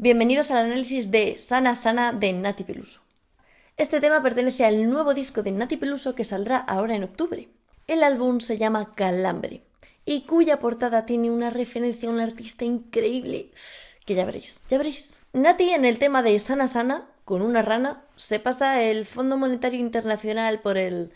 Bienvenidos al análisis de Sana Sana de Nati Peluso. Este tema pertenece al nuevo disco de Nati Peluso que saldrá ahora en octubre. El álbum se llama Calambre y cuya portada tiene una referencia a un artista increíble que ya veréis. Nati en el tema de Sana Sana, con una rana, se pasa el Fondo Monetario Internacional por el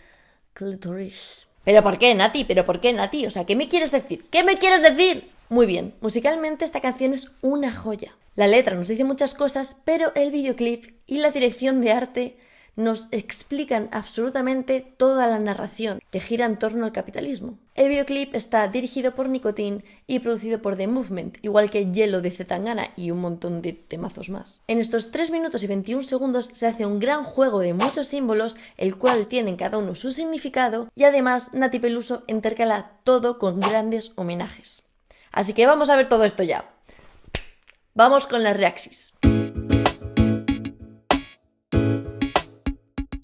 clítoris. ¿Pero por qué, Nati? O sea, ¿qué me quieres decir? Muy bien, musicalmente esta canción es una joya. La letra nos dice muchas cosas, pero el videoclip y la dirección de arte nos explican absolutamente toda la narración que gira en torno al capitalismo. El videoclip está dirigido por Nicotine y producido por The Movement, igual que Hielo de C. Tangana y un montón de temazos más. En estos 3 minutos y 21 segundos se hace un gran juego de muchos símbolos, el cual tienen cada uno su significado, y además Nati Peluso intercala todo con grandes homenajes. Así que vamos a ver todo esto ya. Vamos con las reacciones.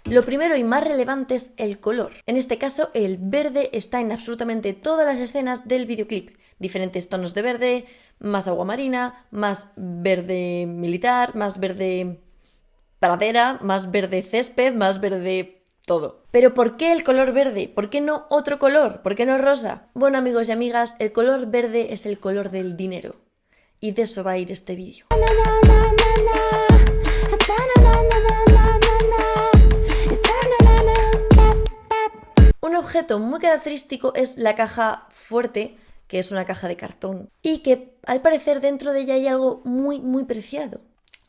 Lo primero y más relevante es el color. En este caso, el verde está en absolutamente todas las escenas del videoclip. Diferentes tonos de verde, más agua marina, más verde militar, más verde pradera, más verde césped, más verde todo. ¿Pero por qué el color verde? ¿Por qué no otro color? ¿Por qué no rosa? Bueno, amigos y amigas, el color verde es el color del dinero. Y de eso va a ir este vídeo. Un objeto muy característico es la caja fuerte, que es una caja de cartón, y que al parecer dentro de ella hay algo muy preciado.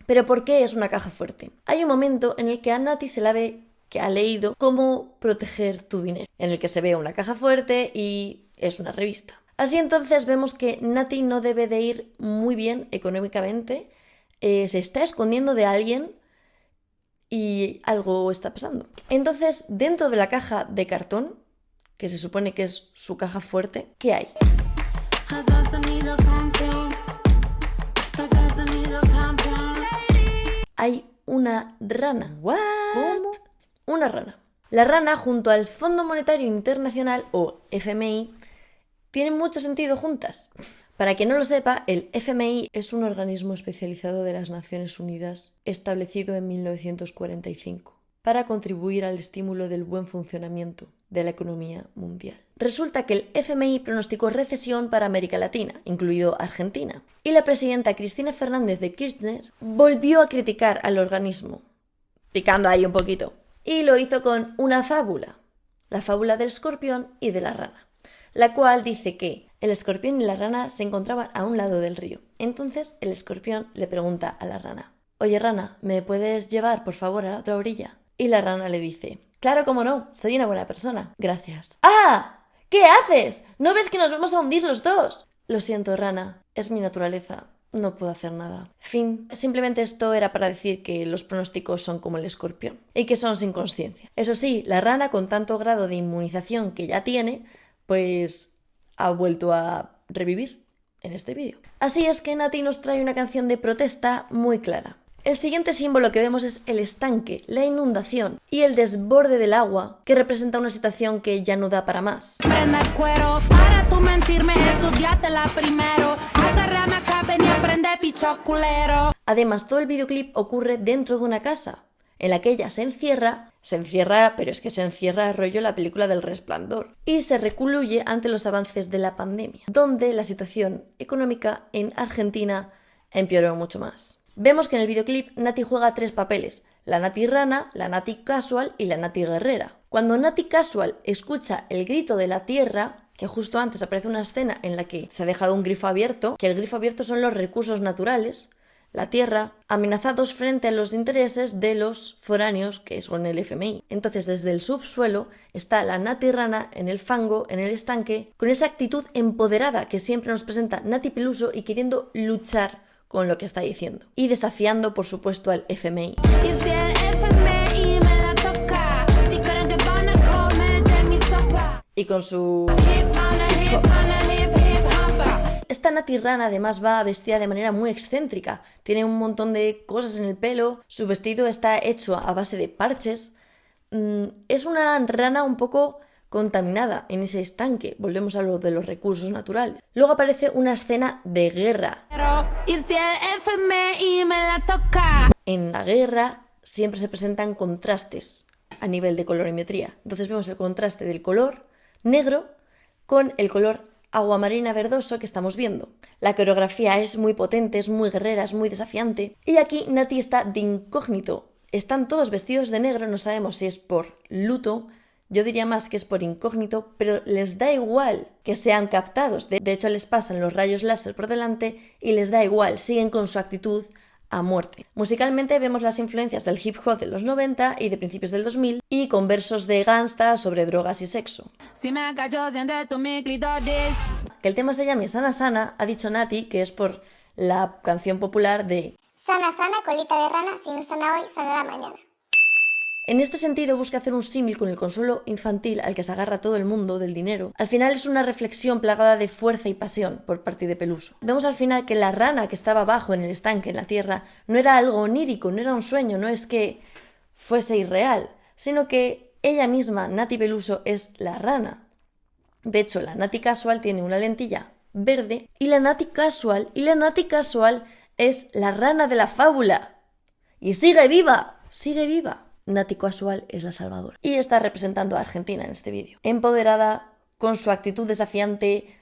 ¿Pero por qué es una caja fuerte? Hay un momento en el que a Nati se la ve que ha leído Cómo proteger tu dinero, en el que se ve una caja fuerte y es una revista. Así entonces vemos que Nati no debe de ir muy bien económicamente, se está escondiendo de alguien y algo está pasando. Entonces, dentro de la caja de cartón, que se supone que es su caja fuerte, ¿qué hay? Hay una rana. ¿What? ¿Cómo? Una rana. La rana, junto al Fondo Monetario Internacional, o FMI, tienen mucho sentido juntas. Para quien no lo sepa, el FMI es un organismo especializado de las Naciones Unidas establecido en 1945 para contribuir al estímulo del buen funcionamiento de la economía mundial. Resulta que el FMI pronosticó recesión para América Latina, incluido Argentina, y la presidenta Cristina Fernández de Kirchner volvió a criticar al organismo, picando ahí un poquito, y lo hizo con una fábula, la fábula del escorpión y de la rana, la cual dice que el escorpión y la rana se encontraban a un lado del río. Entonces el escorpión le pregunta a la rana: «Oye rana, ¿me puedes llevar por favor a la otra orilla?» Y la rana le dice: «Claro, cómo no, soy una buena persona, gracias». ¡Ah! ¿Qué haces? ¿No ves que nos vamos a hundir los dos? Lo siento, rana, es mi naturaleza, no puedo hacer nada. Fin. Simplemente esto era para decir que los pronósticos son como el escorpión y que son sin conciencia. Eso sí, la rana, con tanto grado de inmunización que ya tiene, pues ha vuelto a revivir en este vídeo. Así es que Nati nos trae una canción de protesta muy clara. El siguiente símbolo que vemos es el estanque, la inundación y el desborde del agua, que representa una situación que ya no da para más. Prende el cuero, para tú mentirme, estudiátela primero. Agárrame acá, ven y aprende, picho culero. Además, todo el videoclip ocurre dentro de una casa, en la que ella se encierra, pero es que se encierra rollo la película del Resplandor, y se recluye ante los avances de la pandemia, donde la situación económica en Argentina empeoró mucho más. Vemos que en el videoclip Nati juega 3 papeles: la Nati rana, la Nati casual y la Nati guerrera. Cuando Nati casual escucha el grito de la tierra, que justo antes aparece una escena en la que se ha dejado un grifo abierto, que el grifo abierto son los recursos naturales, la tierra, amenazados frente a los intereses de los foráneos, que son el FMI. Entonces, desde el subsuelo está la Nati rana en el fango, en el estanque, con esa actitud empoderada que siempre nos presenta Nati Peluso y queriendo luchar con lo que está diciendo. Y desafiando, por supuesto, al FMI. Y si el FMI me la toca, si creen que van a comer de mi sopa. Y con su... Hip hop. Esta Nati rana además va vestida de manera muy excéntrica, tiene un montón de cosas en el pelo, su vestido está hecho a base de parches. Es una rana un poco contaminada en ese estanque. Volvemos a lo de los recursos naturales. Luego aparece una escena de guerra. Y si el FMI a tocar. En la guerra siempre se presentan contrastes a nivel de colorimetría. Entonces vemos el contraste del color negro con el color aguamarina verdoso que estamos viendo. La coreografía es muy potente, es muy guerrera, es muy desafiante. Y aquí Nati está de incógnito. Están todos vestidos de negro, no sabemos si es por luto, yo diría más que es por incógnito, pero les da igual que sean captados. De hecho, les pasan los rayos láser por delante y les da igual, siguen con su actitud a muerte. Musicalmente vemos las influencias del hip hop de los 90 y de principios del 2000 y con versos de Gangsta sobre drogas y sexo. Si me cayó, siente tu mi clitoris. Que el tema se llame Sana Sana, ha dicho Nati que es por la canción popular de Sana, sana, colita de rana, si no sana hoy, sanará mañana. En este sentido busca hacer un símil con el consuelo infantil al que se agarra todo el mundo del dinero. Al final es una reflexión plagada de fuerza y pasión por parte de Peluso. Vemos al final que la rana que estaba abajo en el estanque, en la tierra, no era algo onírico, no era un sueño, no es que fuese irreal, sino que ella misma, Nati Peluso, es la rana. De hecho, la Nati Casual tiene una lentilla verde y la Nati Casual es la rana de la fábula. ¡Y sigue viva! ¡Sigue viva! Nati Casual es la salvadora. Y está representando a Argentina en este vídeo. Empoderada, con su actitud desafiante,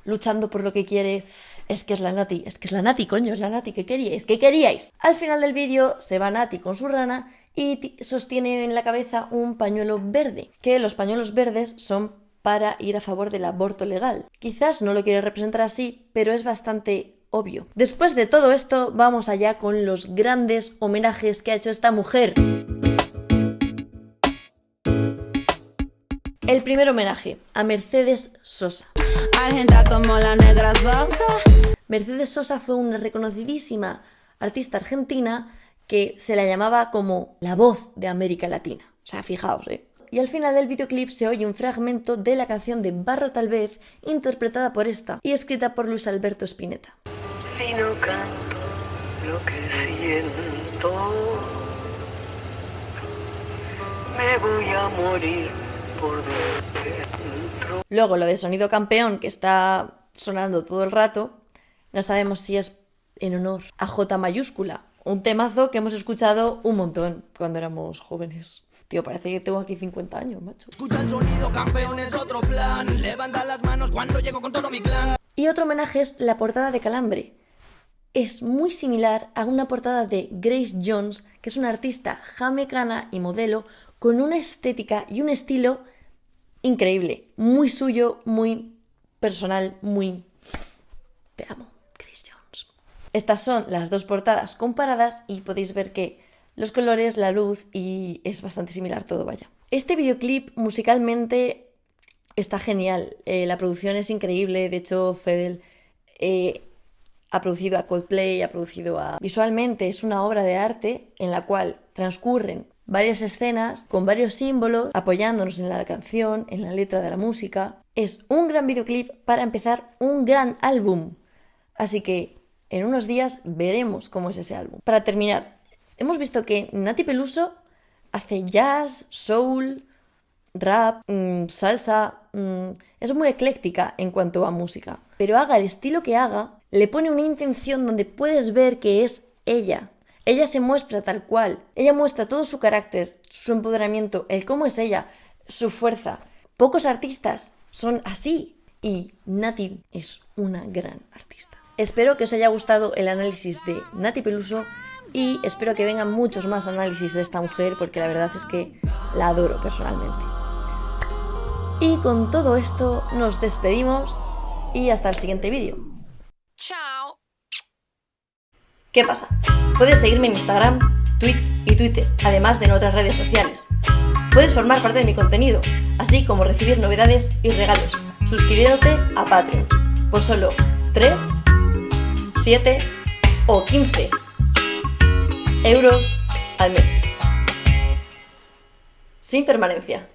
luchando por lo que quiere. Es que es la Nati, coño, es la Nati. ¿Qué queríais? ¿Qué queríais? Al final del vídeo se va Nati con su rana y sostiene en la cabeza un pañuelo verde. Que los pañuelos verdes son para ir a favor del aborto legal. Quizás no lo quiere representar así, pero es bastante obvio. Después de todo esto, vamos allá con los grandes homenajes que ha hecho esta mujer. El primer homenaje a Mercedes Sosa. Argenta como la negra Sosa. Mercedes Sosa fue una reconocidísima artista argentina que se la llamaba como la voz de América Latina. O sea, fijaos, Y al final del videoclip se oye un fragmento de la canción de Barro Tal Vez, interpretada por esta y escrita por Luis Alberto Spinetta. Si no canto lo que siento, me voy a morir por dentro. Luego lo de Sonido Campeón, que está sonando todo el rato, no sabemos si es en honor a J mayúscula, un temazo que hemos escuchado un montón cuando éramos jóvenes. Tío, parece que tengo aquí 50 años, macho. Escucha el Sonido Campeón, es otro plan. Levanta las manos cuando llego con todo mi clan. Y otro homenaje es la portada de Calambre. Es muy similar a una portada de Grace Jones, que es una artista jamaicana y modelo con una estética y un estilo increíble. Muy suyo, muy personal, muy... Te amo, Grace Jones. Estas son las dos portadas comparadas y podéis ver que los colores, la luz y es bastante similar todo, vaya. Este videoclip musicalmente está genial. La producción es increíble. De hecho, Fedel ha producido a Coldplay, ha producido a... Visualmente es una obra de arte en la cual transcurren varias escenas con varios símbolos apoyándonos en la canción, en la letra de la música. Es un gran videoclip para empezar un gran álbum. Así que en unos días veremos cómo es ese álbum. Para terminar, hemos visto que Nati Peluso hace jazz, soul, rap, salsa, es muy ecléctica en cuanto a música. Pero haga el estilo que haga, le pone una intención donde puedes ver que es ella. Ella se muestra tal cual. Ella muestra todo su carácter, su empoderamiento, el cómo es ella, su fuerza. Pocos artistas son así y Nati es una gran artista. Espero que os haya gustado el análisis de Nati Peluso y espero que vengan muchos más análisis de esta mujer porque la verdad es que la adoro personalmente. Y con todo esto nos despedimos y hasta el siguiente vídeo. Chao. ¿Qué pasa? Puedes seguirme en Instagram, Twitch y Twitter, además de en otras redes sociales. Puedes formar parte de mi contenido, así como recibir novedades y regalos, suscribiéndote a Patreon, por solo 3, 7 o 15 euros al mes. Sin permanencia.